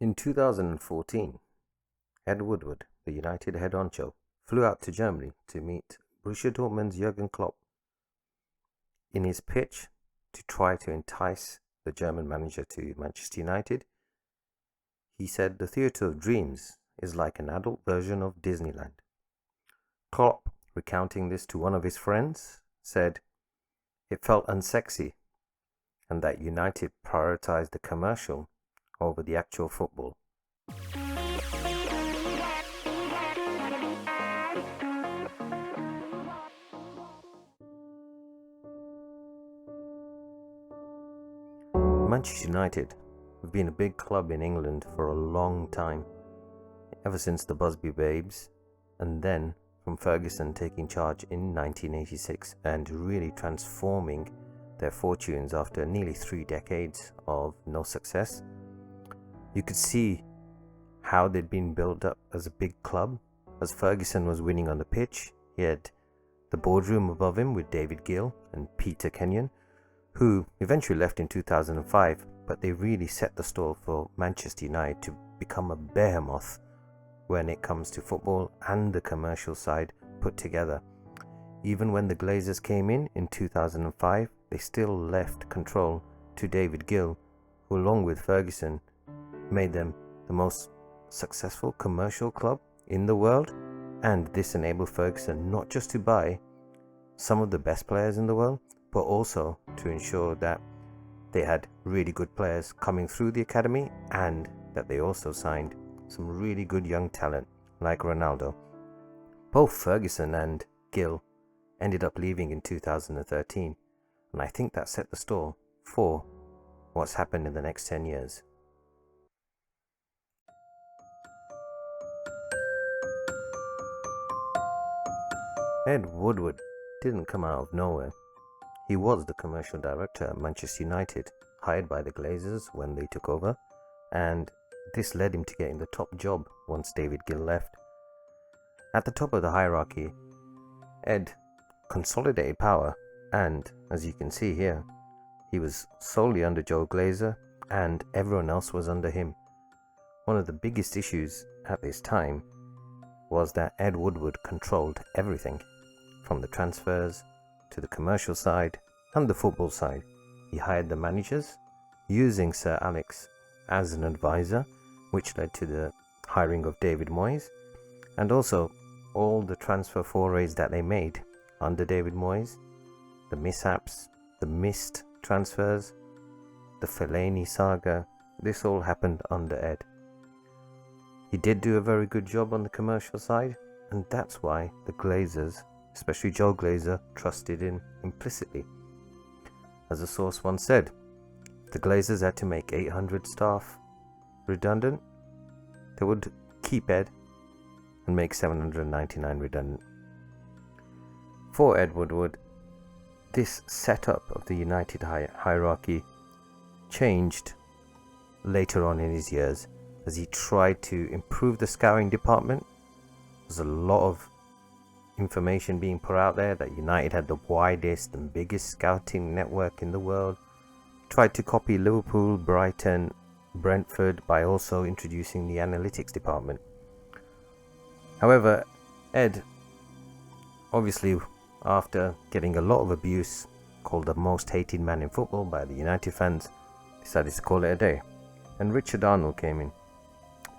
In 2014, Ed Woodward, the United head honcho, flew out to Germany to meet Borussia Dortmund's Jurgen Klopp. In his pitch to try to entice the German manager to Manchester United, he said the Theatre of Dreams is like an adult version of Disneyland. Klopp, recounting this to one of his friends, said it felt unsexy and that United prioritized the commercial over the actual football. Manchester United have been a big club in England for a long time, ever since the Busby Babes, and then from Ferguson taking charge in 1986 and really transforming their fortunes after nearly 3 decades of no success. You could see how they'd been built up as a big club. As Ferguson was winning on the pitch, he had the Boardroom above him with David Gill and Peter Kenyon, who eventually left in 2005, but they really set the stall for Manchester United to become a behemoth when it comes to football and the commercial side put together. Even when the Glazers came in 2005, they still left control to David Gill, who along with Ferguson made them the most successful commercial club in the world. And this enabled Ferguson not just to buy some of the best players in the world, but also to ensure that they had really good players coming through the academy and that they also signed some really good young talent like Ronaldo. Both Ferguson and Gill ended up leaving in 2013, and I think that set the stall for what's happened in the next 10 years. Ed Woodward didn't come out of nowhere. He was the commercial director at Manchester United, hired by the Glazers when they took over, and this led him to getting the top job once David Gill left. At the top of the hierarchy, Ed consolidated power, and as you can see here, he was solely under Joe Glazer and everyone else was under him. One of the biggest issues at this time was that Ed Woodward controlled everything, from the transfers to the commercial side and the football side. He hired the managers, using Sir Alex as an advisor, which led to the hiring of David Moyes, and also all the transfer forays that they made under David Moyes, the mishaps, the missed transfers, the Fellaini saga. This all happened under Ed. He did do a very good job on the commercial side, and that's why the Glazers, especially Joe Glazer, trusted in implicitly. As a source once said, if the Glazers had to make 800 staff redundant, they would keep Ed and make 799 redundant. For Ed Woodward, this setup of the United hierarchy changed later on in his years as he tried to improve the scouting department. There's a lot of information being put out there that United had the widest and biggest scouting network in the world. Tried to copy Liverpool, Brighton, Brentford by also introducing the analytics department. However, Ed, obviously after getting a lot of abuse, called the most hated man in football by the United fans, decided to call it a day, and Richard Arnold came in.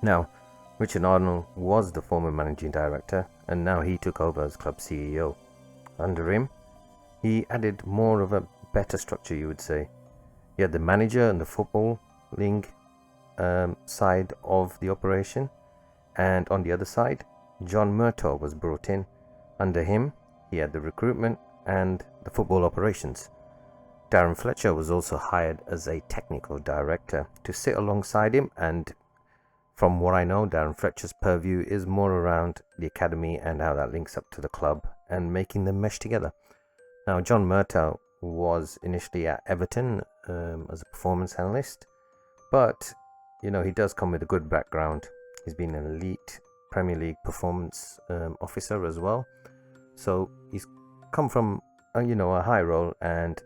Now, Richard Arnold was the former managing director, and now he took over as club CEO. Under him, he added more of a better structure, you would say. He had the manager and the footballing side of the operation, and on the other side, John Murtaugh was brought in. Under him, he had the recruitment and the football operations. Darren Fletcher was also hired as a technical director to sit alongside him, and from what I know, Darren Fletcher's purview is more around the academy and how that links up to the club and making them mesh together. Now, John Murtaugh was initially at Everton as a performance analyst, but he does come with a good background. He's been an elite Premier League performance officer as well, so he's come from a high role, and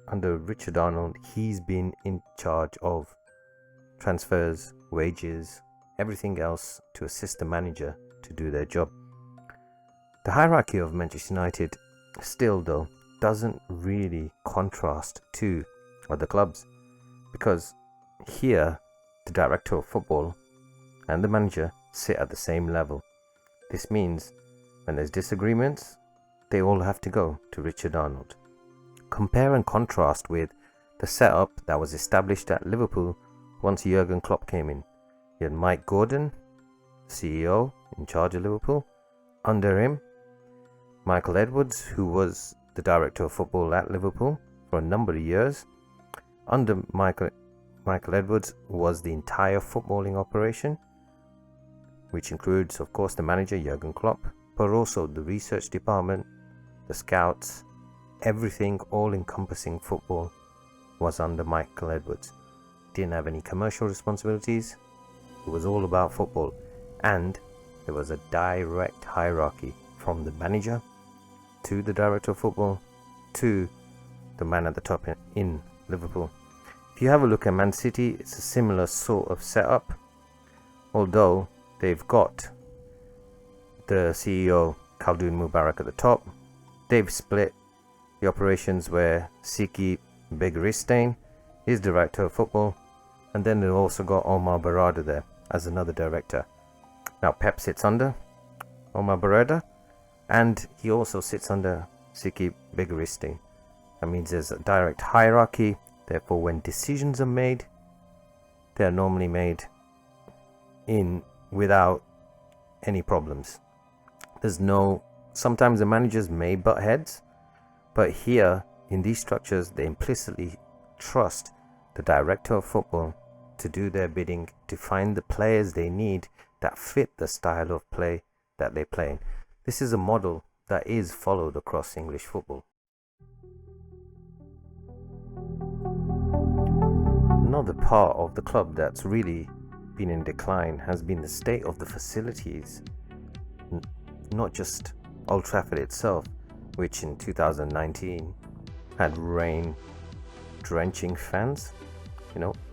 under Richard Arnold, he's been in charge of transfers wages, everything else to assist the manager to do their job. The hierarchy of Manchester United still, though, doesn't really contrast to other clubs, because here the director of football and the manager sit at the same level. This means when there's disagreements, they all have to go to Richard Arnold. Compare and contrast with the setup that was established at Liverpool once Jurgen Klopp came in. You had Mike Gordon, CEO, in charge of Liverpool. Under him, Michael Edwards, who was the director of football at Liverpool for a number of years. Under Michael Edwards was the entire footballing operation, which includes, of course, the manager, Jurgen Klopp, but also the research department, the scouts, everything all-encompassing football was under Michael Edwards. Didn't have any commercial responsibilities. It was all about football, and there was a direct hierarchy from the manager to the director of football to the man at the top in Liverpool. If you have a look at Man City, it's a similar sort of setup, although they've got the CEO Khaldoon Mubarak at the top. They've split the operations where Siki Begiristain is director of football, and then they've also got Omar Barada there as another director. Now Pep sits under Omar Barada, and he also sits under Siki Begiristain. That means there's a direct hierarchy. Therefore, when decisions are made, they are normally made without any problems. Sometimes the managers may butt heads, but here in these structures, they implicitly trust the director of football to do their bidding, to find the players they need that fit the style of play that they play in. This is a model that is followed across English football. Another part of the club that's really been in decline has been the state of the facilities, not just Old Trafford itself, which in 2019 had rain drenching fans,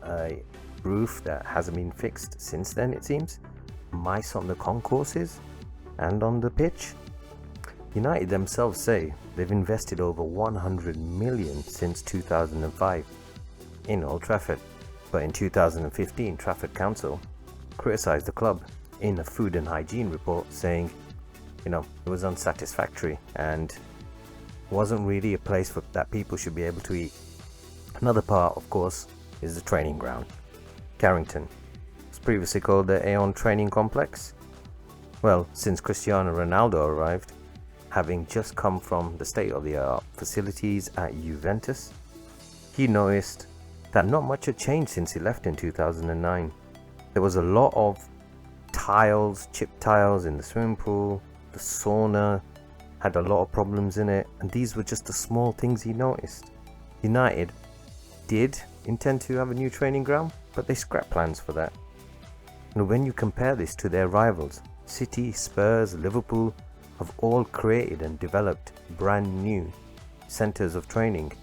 a roof that hasn't been fixed since then, it seems, mice on the concourses and on the pitch. United themselves say they've invested over 100 million since 2005 in Old Trafford, but in 2015 Trafford Council criticised the club in a food and hygiene report, saying it was unsatisfactory and wasn't really a place that people should be able to eat. Another part, of course, is the training ground. Carrington was previously called the Aeon Training Complex. Well, since Cristiano Ronaldo arrived, having just come from the state-of-the-art facilities at Juventus, he noticed that not much had changed since he left in 2009. There was a lot of chipped tiles in the swimming pool. The sauna had a lot of problems in it, and these were just the small things he noticed. United did intend to have a new training ground, but they scrapped plans for that. And when you compare this to their rivals, City, Spurs, Liverpool have all created and developed brand new centres of training.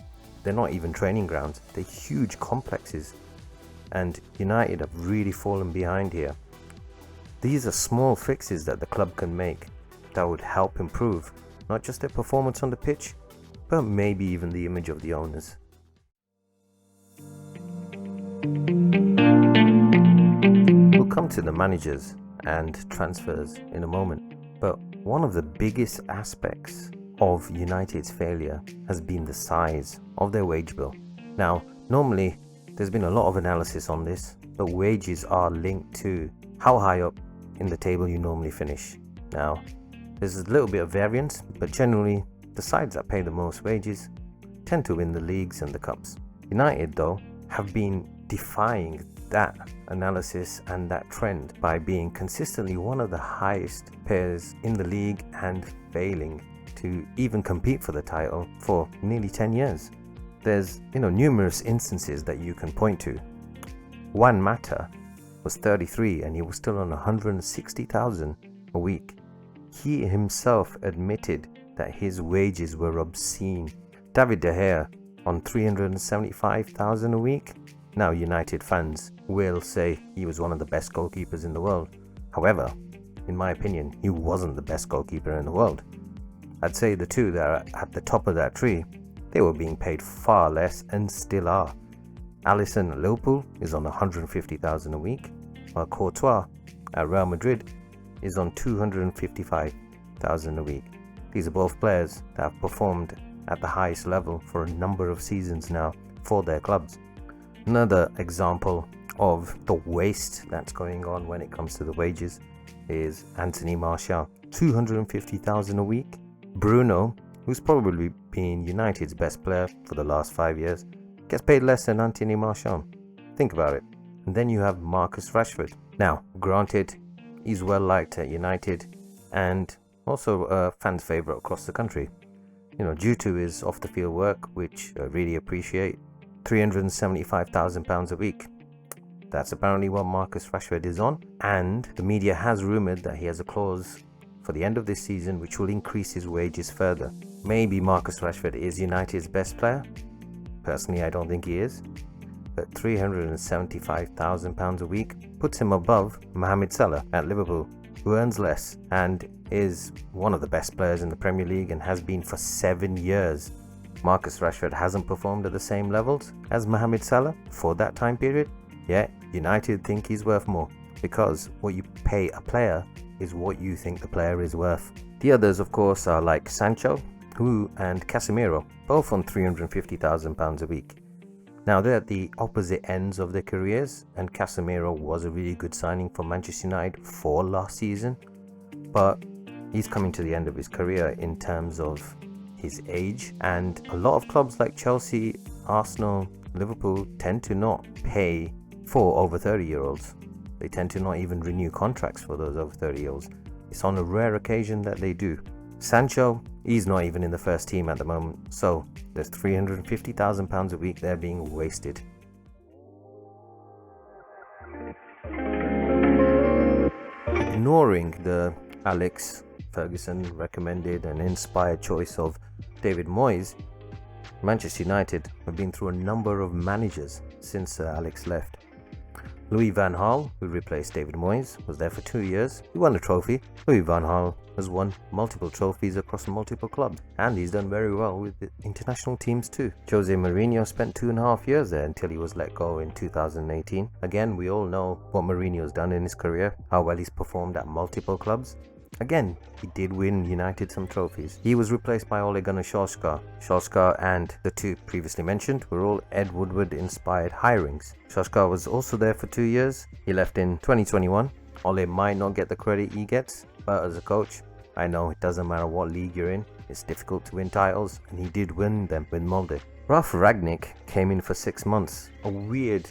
They're not even training grounds, they're huge complexes, and United have really fallen behind here. These are small fixes that the club can make that would help improve not just their performance on the pitch, but maybe even the image of the owners. We'll come to the managers and transfers in a moment, but one of the biggest aspects of United's failure has been the size of their wage bill. Now, normally there's been a lot of analysis on this, but wages are linked to how high up in the table you normally finish. Now, there's a little bit of variance, but generally the sides that pay the most wages tend to win the leagues and the cups. United, though, have been defying that analysis and that trend by being consistently one of the highest payers in the league and failing to even compete for the title for nearly 10 years. There's numerous instances that you can point to. Juan Mata was 33 and he was still on 160,000 a week. He himself admitted that his wages were obscene. David De Gea on 375,000 a week. Now United fans will say he was one of the best goalkeepers in the world. However, in my opinion, he wasn't the best goalkeeper in the world. I'd say the two that are at the top of that tree, they were being paid far less and still are. Alisson at Liverpool is on 150,000 a week, while Courtois at Real Madrid is on 255,000 a week. These are both players that have performed at the highest level for a number of seasons now for their clubs. Another example of the waste that's going on when it comes to the wages is Anthony Martial, 250,000 a week. Bruno, who's probably been United's best player for the last 5 years, gets paid less than Anthony Martial. Think about it. And then you have Marcus Rashford. Now, granted, he's well liked at United and also a fan's favourite across the country. Due to his off-the-field work, which I really appreciate. £375,000 a week. That's apparently what Marcus Rashford is on, and the media has rumoured that he has a clause for the end of this season which will increase his wages further. Maybe Marcus Rashford is United's best player. Personally, I don't think he is, but £375,000 a week puts him above Mohamed Salah at Liverpool, who earns less and is one of the best players in the Premier League and has been for 7 years. Marcus Rashford hasn't performed at the same levels as Mohamed Salah for that time period, yet United think he's worth more, because what you pay a player is what you think the player is worth. The others, of course, are like Sancho, and Casemiro, both on £350,000 a week. Now, they're at the opposite ends of their careers, and Casemiro was a really good signing for Manchester United for last season, but he's coming to the end of his career in terms of his age, and a lot of clubs like Chelsea, Arsenal, Liverpool tend to not pay for over 30-year-olds. They tend to not even renew contracts for those over 30-year-olds. It's on a rare occasion that they do. Sancho, he's not even in the first team at the moment, so there's £350,000 a week there being wasted. Ignoring the Alex Ferguson recommended and inspired choice of David Moyes, Manchester United have been through a number of managers since Alex left. Louis van Gaal, who replaced David Moyes, was there for 2 years. He won a trophy. Louis van Gaal has won multiple trophies across multiple clubs, and he's done very well with the international teams too. Jose Mourinho spent 2.5 years there until he was let go in 2018. Again, we all know what Mourinho's done in his career, how well he's performed at multiple clubs. Again, he did win United some trophies. He was replaced by Ole Gunnar Solskjaer. Solskjaer and the two previously mentioned were all Ed Woodward inspired hirings. Solskjaer was also there for 2 years. He left in 2021. Ole might not get the credit he gets, but as a coach, I know it doesn't matter what league you're in, it's difficult to win titles, and he did win them with Molde. Ralf Rangnick came in for 6 months. A weird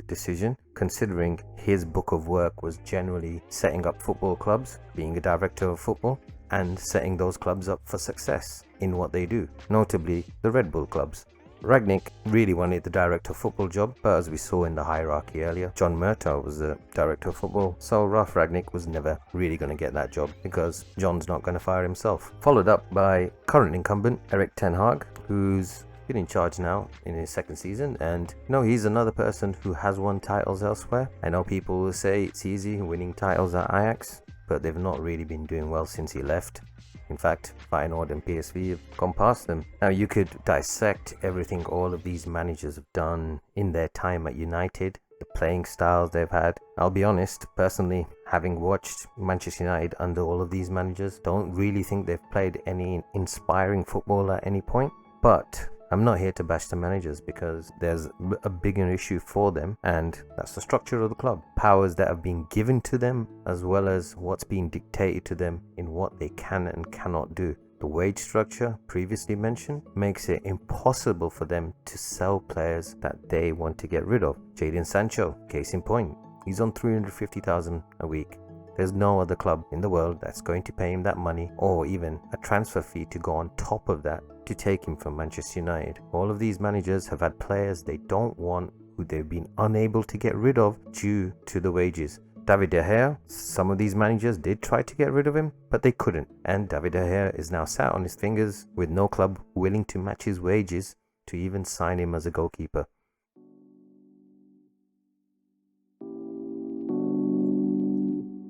decision, considering his book of work was generally setting up football clubs, being a director of football, and setting those clubs up for success in what they do, notably the Red Bull clubs. Rangnick really wanted the director of football job, but as we saw in the hierarchy earlier, John Murtaugh was the director of football, so Ralf Rangnick was never really going to get that job because John's not going to fire himself. Followed up by current incumbent Erik ten Hag, who's been in charge now in his second season, and he's another person who has won titles elsewhere. I know people will say it's easy winning titles at Ajax, but they've not really been doing well since he left. In fact, Feyenoord and PSV have gone past them. Now, you could dissect everything all of these managers have done in their time at United, the playing styles they've had. I'll be honest, personally, having watched Manchester United under all of these managers, don't really think they've played any inspiring football at any point. But I'm not here to bash the managers, because there's a bigger issue for them, and that's the structure of the club. Powers that have been given to them, as well as what's being dictated to them in what they can and cannot do. The wage structure, previously mentioned, makes it impossible for them to sell players that they want to get rid of. Jadon Sancho, case in point, he's on $350,000 a week. There's no other club in the world that's going to pay him that money, or even a transfer fee to go on top of that to take him from Manchester United. All of these managers have had players they don't want, who they've been unable to get rid of due to the wages. David De Gea, some of these managers did try to get rid of him, but they couldn't. And David De Gea is now sat on his fingers with no club willing to match his wages to even sign him as a goalkeeper.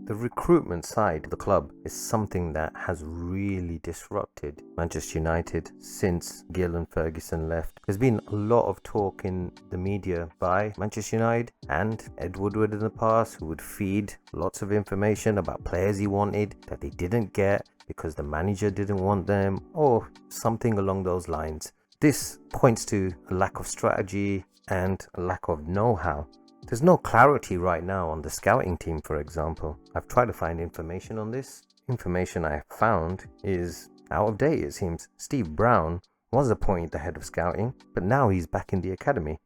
the recruitment side of the club is something that has really disrupted Manchester United since Gill and Ferguson left. There's been a lot of talk in the media by Manchester United and Ed Woodward in the past, who would feed lots of information about players he wanted that they didn't get because the manager didn't want them, or something along those lines. This points to a lack of strategy and a lack of know-how. There's no clarity right now on the scouting team, for example. I've tried to find information on this. Information I found is out of date, it seems. Steve Brown was appointed the head of scouting, but now he's back in the academy.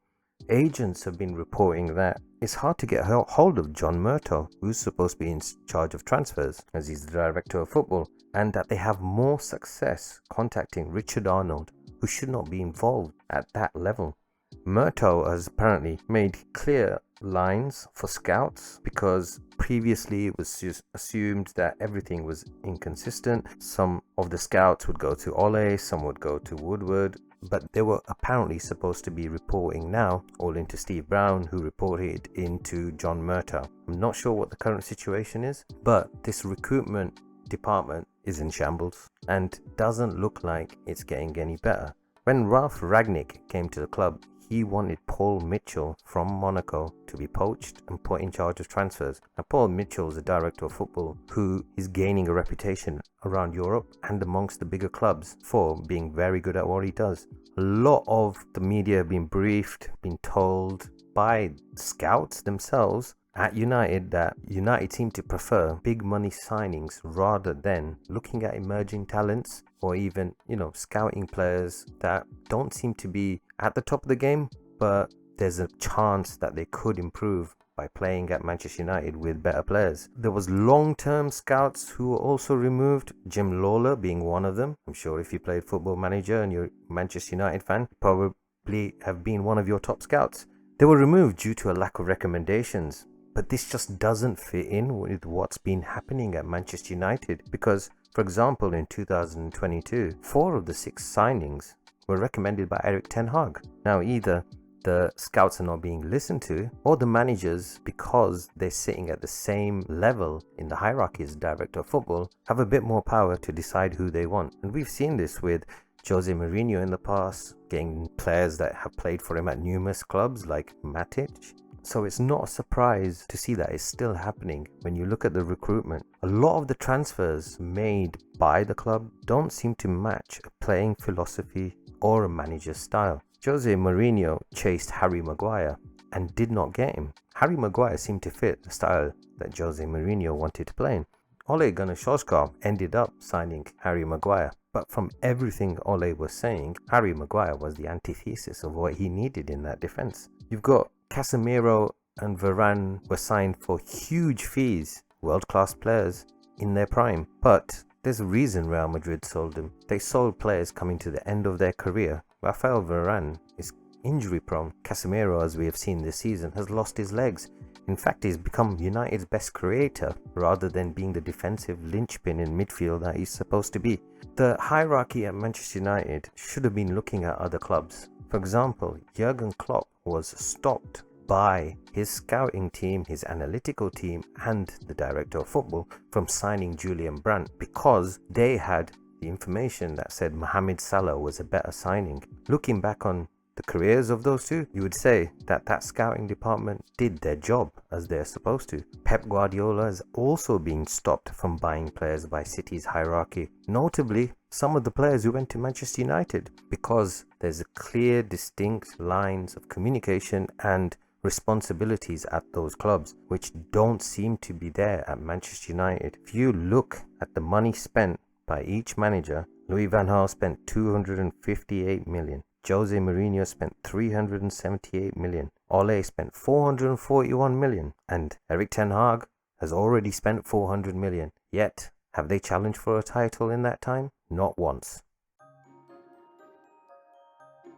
Agents have been reporting that it's hard to get hold of John Murtough, who's supposed to be in charge of transfers, as he's the director of football, and that they have more success contacting Richard Arnold, who should not be involved at that level. Murtough has apparently made clear lines for scouts because previously it was just assumed that everything was inconsistent. Some of the scouts would go to Ole, some would go to Woodward, but they were apparently supposed to be reporting now all into Steve Brown, who reported into John Murtough. I'm not sure what the current situation is, but this recruitment department is in shambles and doesn't look like it's getting any better. When Ralph Rangnick came to the club, he wanted Paul Mitchell from Monaco to be poached and put in charge of transfers. Now, Paul Mitchell is a director of football who is gaining a reputation around Europe and amongst the bigger clubs for being very good at what he does. A lot of the media have been briefed, been told by scouts themselves at United that United seem to prefer big money signings rather than looking at emerging talents or even, scouting players that don't seem to be at the top of the game, but there's a chance that they could improve by playing at Manchester United with better players. There was long-term scouts who were also removed, Jim Lawler being one of them. I'm sure if you played Football Manager and you're a Manchester United fan, probably have been one of your top scouts. They were removed due to a lack of recommendations. But this just doesn't fit in with what's been happening at Manchester United because, for example, in 2022, 4 of the 6 signings were recommended by Erik ten Hag. Now, either the scouts are not being listened to, or the managers, because they're sitting at the same level in the hierarchy as director of football, have a bit more power to decide who they want. And we've seen this with Jose Mourinho in the past, getting players that have played for him at numerous clubs like Matic. So it's not a surprise to see that it's still happening when you look at the recruitment. A lot of the transfers made by the club don't seem to match a playing philosophy or a manager's style. Jose Mourinho chased Harry Maguire and did not get him. Harry Maguire seemed to fit the style that Jose Mourinho wanted to play in. Ole Gunnar Solskjaer ended up signing Harry Maguire, but from everything Ole was saying, Harry Maguire was the antithesis of what he needed in that defense. You've got Casemiro and Varane were signed for huge fees, world-class players in their prime. But there's a reason Real Madrid sold them. They sold players coming to the end of their career. Rafael Varane is injury-prone. Casemiro, as we have seen this season, has lost his legs. In fact, he's become United's best creator rather than being the defensive linchpin in midfield that he's supposed to be. The hierarchy at Manchester United should have been looking at other clubs. For example, Jurgen Klopp was stopped by his scouting team, his analytical team, and the director of football from signing Julian Brandt because they had the information that said Mohamed Salah was a better signing. Looking back on the careers of those two, you would say that that scouting department did their job as they're supposed to. Pep Guardiola has also been stopped from buying players by City's hierarchy, notably some of the players who went to Manchester United, because there's a clear, distinct lines of communication and responsibilities at those clubs, which don't seem to be there at Manchester United. If you look at the money spent by each manager, Louis van Gaal spent 258 million. Jose Mourinho spent 378 million. Ole spent 441 million. And Erik ten Hag has already spent 400 million. Yet, have they challenged for a title in that time? Not once.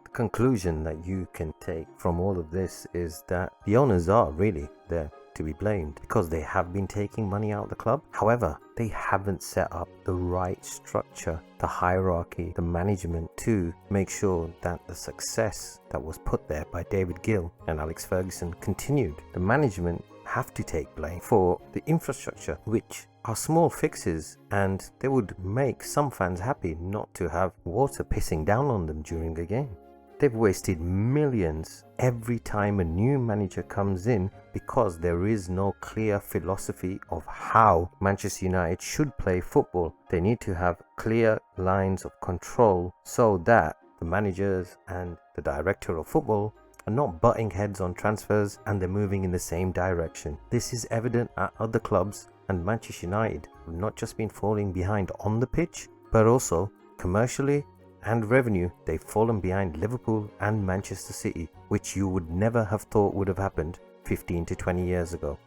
The conclusion that you can take from all of this is that the owners are really there to be blamed because they have been taking money out of the club. However, they haven't set up the right structure, the hierarchy, the management to make sure that the success that was put there by David Gill and Alex Ferguson continued. The management have to take blame for the infrastructure, which are small fixes, and they would make some fans happy not to have water pissing down on them during a game. They've wasted millions every time a new manager comes in because there is no clear philosophy of how Manchester United should play football. They need to have clear lines of control so that the managers and the director of football are not butting heads on transfers and they're moving in the same direction. This is evident at other clubs, and Manchester United have not just been falling behind on the pitch, but also commercially and revenue. They've fallen behind Liverpool and Manchester City, which you would never have thought would have happened 15 to 20 years ago.